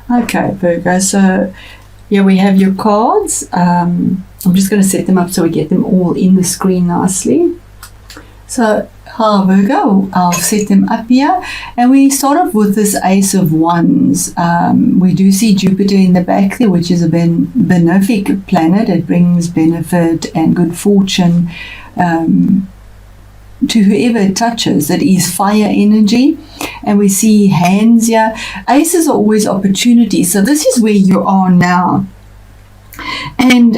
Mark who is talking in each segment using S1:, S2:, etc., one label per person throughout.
S1: Okay, Virgo. So, yeah, we have your cards. I'm just going to set them up so we get them all in the screen nicely. So, Virgo, I'll set them up here. And we start off with this Ace of Wands. We do see Jupiter in the back there, which is a benefic planet. It brings benefit and good fortune to whoever it touches. It is fire energy. And we see hands here. Aces are always opportunities. So this is where you are now. And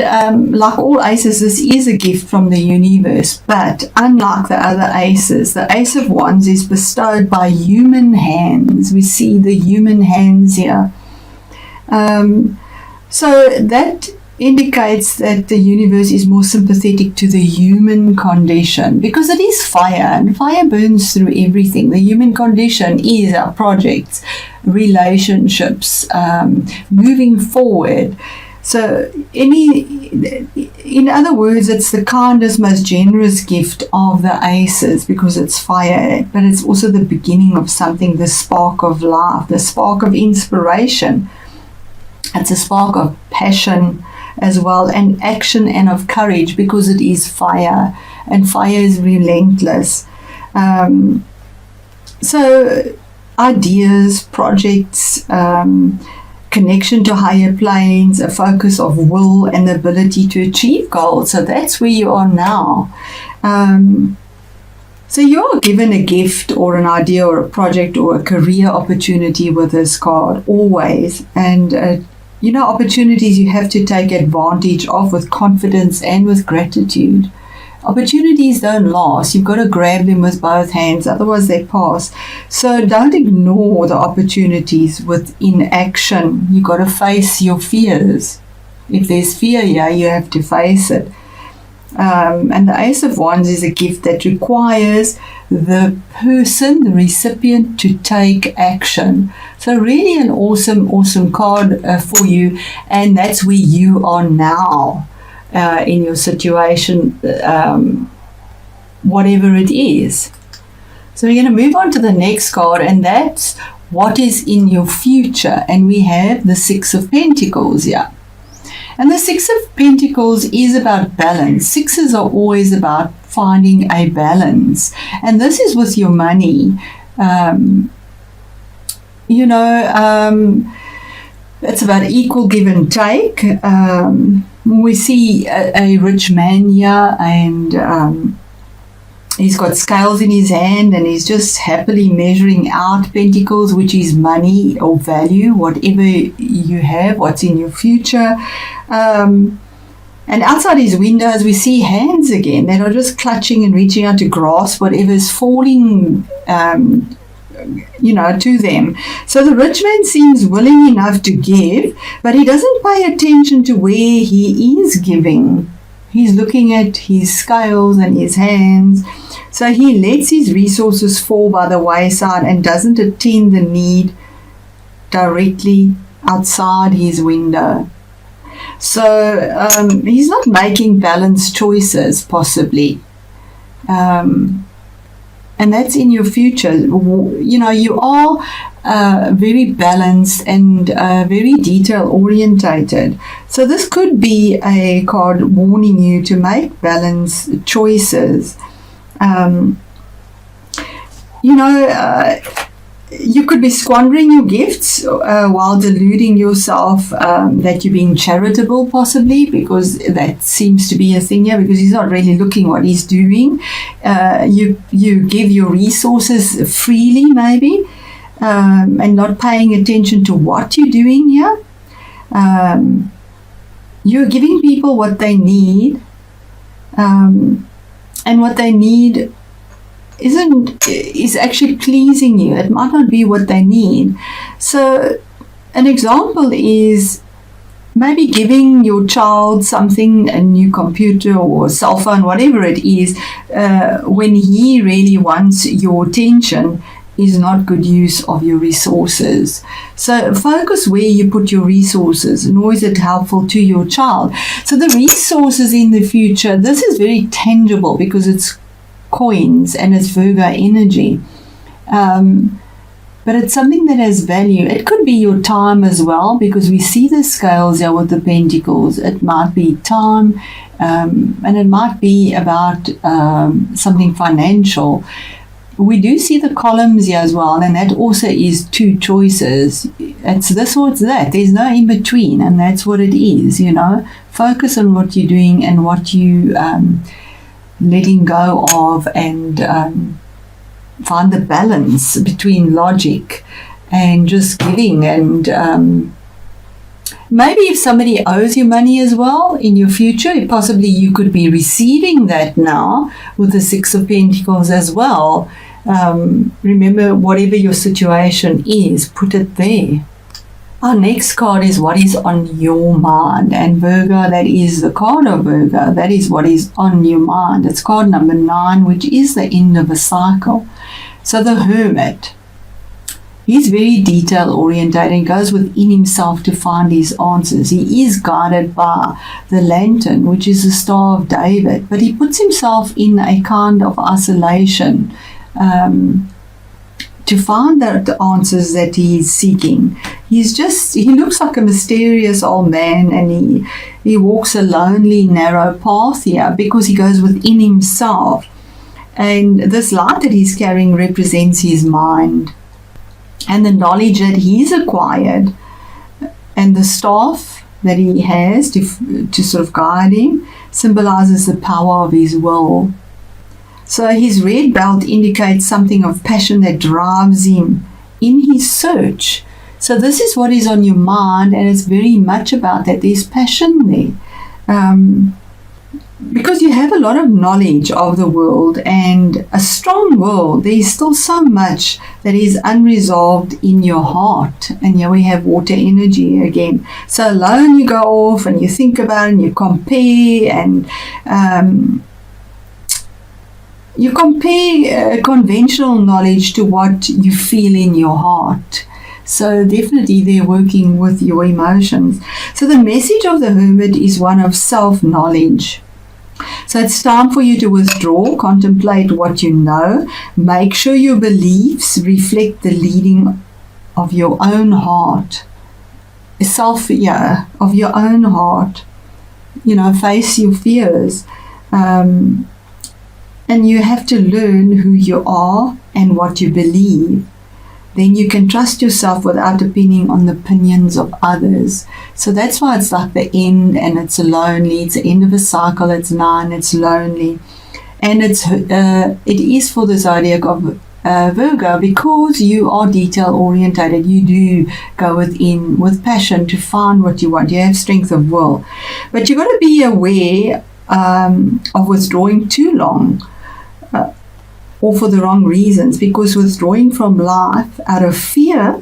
S1: like all aces, this is a gift from the universe. But unlike the other aces, the Ace of Wands is bestowed by human hands. We see the human hands here. So that indicates that the universe is more sympathetic to the human condition, because it is fire, and fire burns through everything. The human condition is our projects, relationships, moving forward. So in other words, it's the kindest, most generous gift of the aces, because it's fire, but it's also the beginning of something, the spark of life, the spark of inspiration. It's a spark of passion as well, and action, and of courage, because it is fire, and fire is relentless. So ideas, projects, connection to higher planes, a focus of will, and the ability to achieve goals. So that's where you are now. So you're given a gift or an idea or a project or a career opportunity with this card, always. And opportunities you have to take advantage of with confidence and with gratitude. Opportunities don't last. You've got to grab them with both hands, otherwise they pass. So don't ignore the opportunities with inaction. You've got to face your fears. If there's fear here, you have to face it. And the Ace of Wands is a gift that requires the person, the recipient, to take action. So really an awesome card for you, and that's where you are now in your situation, whatever it is. So we're going to move on to the next card, and that's what is in your future. And we have the Six of Pentacles here. And the Six of Pentacles is about balance. Sixes are always about finding a balance. And this is with your money. It's about equal give and take. We see a rich man here, and he's got scales in his hand, and he's just happily measuring out pentacles, which is money or value, whatever you have, what's in your future. And outside his windows, we see hands again that are just clutching and reaching out to grasp whatever's falling to them. So the rich man seems willing enough to give, but he doesn't pay attention to where he is giving. He's looking at his scales and his hands. So he lets his resources fall by the wayside and doesn't attend the need directly outside his window. So he's not making balanced choices, possibly. And that's in your future. You are very balanced and very detail orientated. So this could be a card warning you to make balanced choices. You could be squandering your gifts while deluding yourself that you're being charitable, possibly, because that seems to be a thing here, because he's not really looking what he's doing. You give your resources freely, maybe, and not paying attention to what you're doing here. You're giving people what they need, and what they need is actually pleasing you. It might not be what they need. So an example is maybe giving your child something, a new computer or cell phone, whatever it is, when he really wants your attention, is not good use of your resources. So focus where you put your resources, nor is it helpful to your child. So the resources in the future, this is very tangible because it's coins and it's Virgo energy. But but it's something that has value. It could be your time as well, because we see the scales here with the pentacles. It might be time, and it might be about something financial. We do see the columns here as well, and that also is two choices. It's this or it's that. There's no in between, and that's what it is, Focus on what you're doing and what you letting go of, and find the balance between logic and just giving. And maybe if somebody owes you money as well in your future, possibly you could be receiving that now with the Six of Pentacles as well. Remember, whatever your situation is, put it there. Our next card is what is on your mind. And Virgo, that is the card of Virgo. That is what is on your mind. It's card number 9, which is the end of a cycle. So the Hermit, he's very detail oriented and goes within himself to find his answers. He is guided by the lantern, which is the Star of David, but he puts himself in a kind of isolation to find the answers that he is seeking. He looks like a mysterious old man, and he walks a lonely, narrow path here because he goes within himself. And this light that he's carrying represents his mind and the knowledge that he's acquired, and the staff that he has to sort of guide him symbolizes the power of his will. So his red belt indicates something of passion that drives him in his search. So this is what is on your mind, and it's very much about that. There's passion there. Because you have a lot of knowledge of the world and a strong will, there's still so much that is unresolved in your heart. And here we have water energy again. So alone you go off and you think about it and you compare, and you compare conventional knowledge to what you feel in your heart. So definitely they're working with your emotions. So the message of the Hermit is one of self-knowledge. So it's time for you to withdraw, contemplate what you know, make sure your beliefs reflect the leading of your own heart. Of your own heart. Face your fears. And you have to learn who you are and what you believe. Then you can trust yourself without depending on the opinions of others. So that's why it's like the end, and it's lonely. It's the end of a cycle. It's 9. It's lonely, and it is for the zodiac of Virgo, because you are detail orientated. You do go within with passion to find what you want. You have strength of will, but you've got to be aware of withdrawing too long. Or for the wrong reasons, because withdrawing from life out of fear,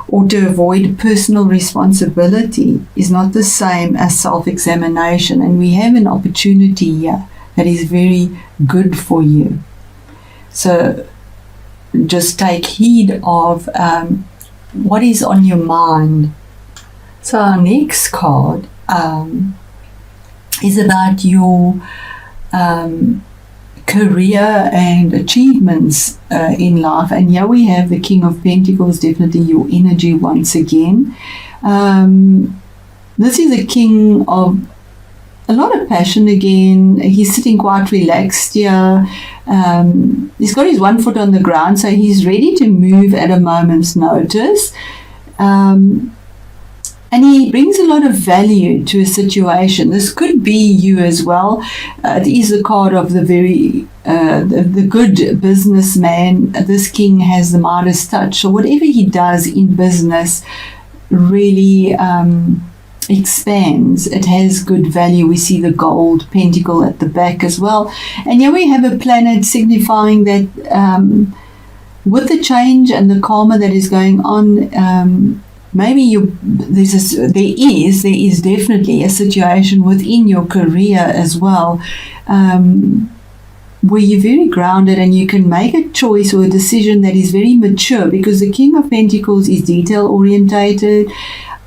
S1: or to avoid personal responsibility is not the same as self-examination. And we have an opportunity here that is very good for you. So just take heed of what is on your mind. So our next card is about your career and achievements in life. And here we have the King of Pentacles, definitely your energy once again. This is a king of a lot of passion again. He's sitting quite relaxed here. He's got his one foot on the ground, so he's ready to move at a moment's notice. And he brings a lot of value to a situation. This could be you as well. It is a card of the very the good businessman. This king has the Midas touch. So whatever he does in business really expands. It has good value. We see the gold pentacle at the back as well. And here we have a planet signifying that with the change and the karma that is going on, maybe there is definitely a situation within your career as well, where you're very grounded and you can make a choice or a decision that is very mature, because the King of Pentacles is detail orientated,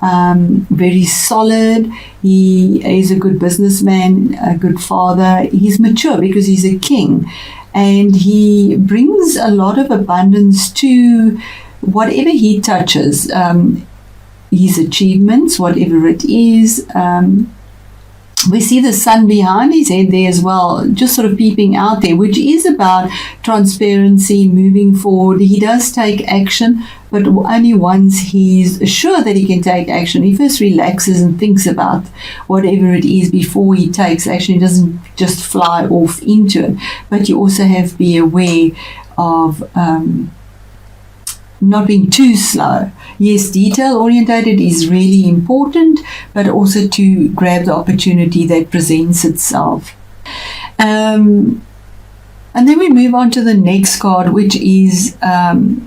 S1: very solid. He is a good businessman, a good father. He's mature because he's a king. and he brings a lot of abundance to whatever he touches, his achievements, whatever it is. We see the sun behind his head there as well, just sort of peeping out there, which is about transparency, moving forward. He does take action, but only once he's sure that he can take action. He first relaxes and thinks about whatever it is before he takes action. He doesn't just fly off into it. But you also have to be aware of not being too slow. Yes, detail orientated is really important, but also to grab the opportunity that presents itself. And then we move on to the next card, which is the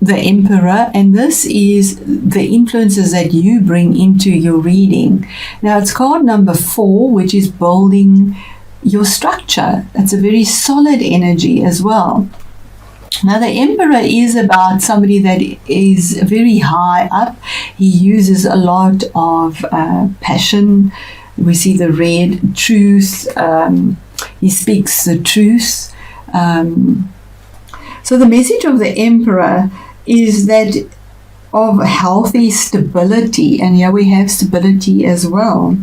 S1: Emperor, and this is the influences that you bring into your reading. Now it's card number 4, which is building your structure. It's a very solid energy as well. Now, the Emperor is about somebody that is very high up. He uses a lot of passion. We see the red, truth. He speaks the truth. So the message of the Emperor is that of healthy stability. And here we have stability as well.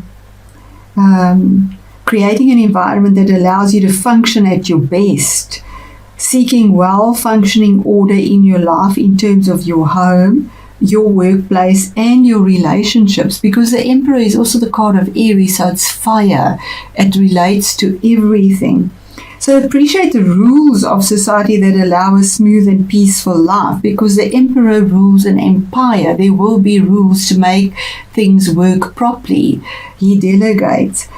S1: Creating an environment that allows you to function at your best. Seeking well-functioning order in your life in terms of your home, your workplace, and your relationships, because the Emperor is also the card of Aries, so it's fire. It relates to everything. So appreciate the rules of society that allow a smooth and peaceful life, because the Emperor rules an empire. There will be rules to make things work properly. He delegates.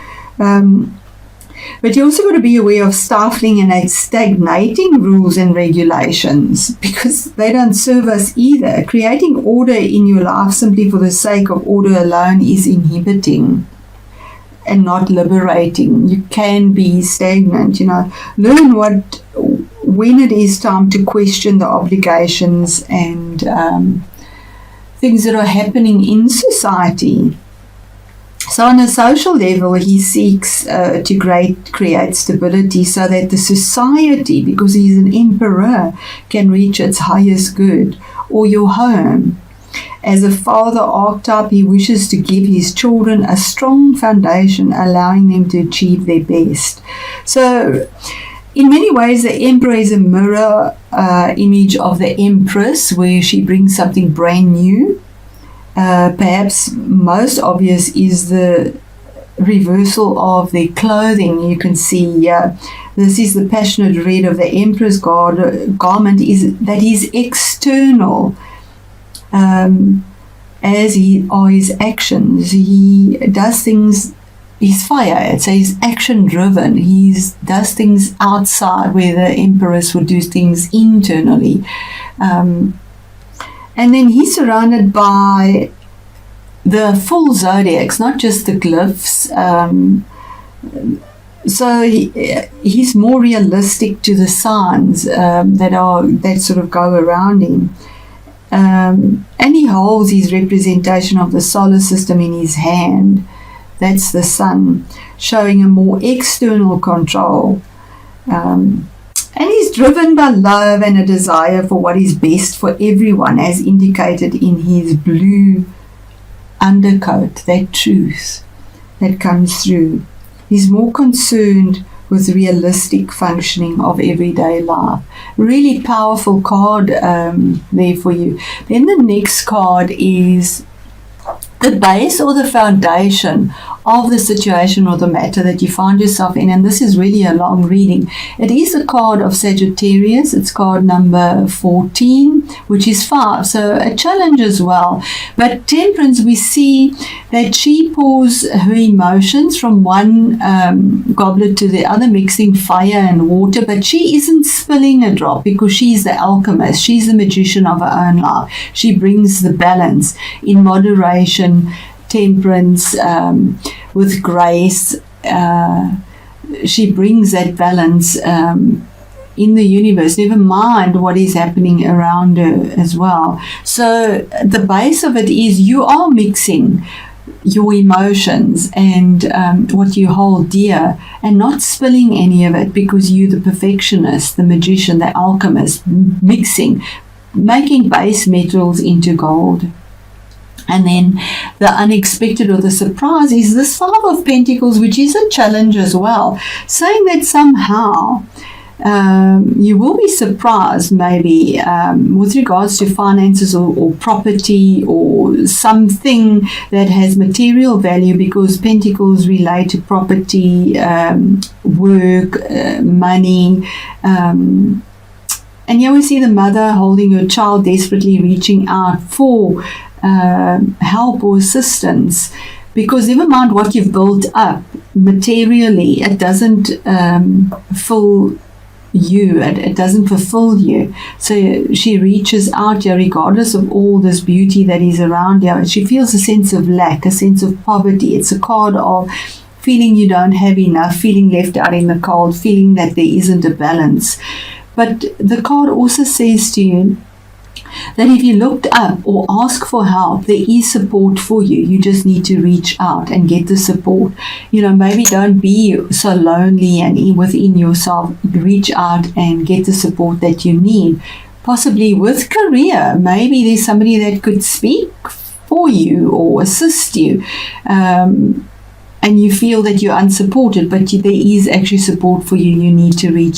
S1: But you also got to be aware of stifling and stagnating rules and regulations, because they don't serve us either. Creating order in your life simply for the sake of order alone is inhibiting and not liberating. You can be stagnant, Learn when it is time to question the obligations and things that are happening in society. So on a social level, he seeks to create stability so that the society, because he's an emperor, can reach its highest good, or your home. As a father archetype, he wishes to give his children a strong foundation, allowing them to achieve their best. So in many ways, the Emperor is a mirror image of the Empress, where she brings something brand new. Perhaps most obvious is the reversal of their clothing. You can see here, this is the passionate red of the Emperor's garment, is that is external, as are his actions. He does things, he's fire, so he's action driven. He does things outside, where the Empress would do things internally. And then he's surrounded by the full zodiacs, not just the glyphs. So he's more realistic to the signs that sort of go around him. And he holds his representation of the solar system in his hand. That's the sun, showing a more external control. And he's driven by love and a desire for what is best for everyone, as indicated in his blue undercoat, that truth that comes through. He's more concerned with realistic functioning of everyday life. Really powerful card there for you. Then the next card is the base or the foundation of the situation or the matter that you find yourself in, and this is really a long reading. It is a card of Sagittarius. It's card number 14, which is 5, so a challenge as well. But Temperance, we see that she pours her emotions from one goblet to the other, mixing fire and water, but she isn't spilling a drop, because she's the alchemist. She's the magician of her own life. She brings the balance in moderation, temperance, with grace. She brings that balance in the universe, never mind what is happening around her as well. So the base of it is you are mixing your emotions and what you hold dear, and not spilling any of it, because you're the perfectionist, the magician, the alchemist, making base metals into gold. And then the unexpected or the surprise is this Five of Pentacles, which is a challenge as well, saying that somehow you will be surprised, maybe with regards to finances or property or something that has material value, because Pentacles relate to property, work, money. And here we see the mother holding her child, desperately reaching out for help or assistance, because never mind what you've built up materially, it doesn't fill you, it doesn't fulfill you. So she reaches out here regardless of all this beauty that is around her. She feels a sense of lack, a sense of poverty. It's a card of feeling you don't have enough, feeling left out in the cold, feeling that there isn't a balance. But the card also says to you that if you looked up or ask for help, there is support for you. You just need to reach out and get the support. Maybe don't be so lonely and within yourself. Reach out and get the support that you need. Possibly with career, maybe there's somebody that could speak for you or assist you. And you feel that you're unsupported, but there is actually support for you. You need to reach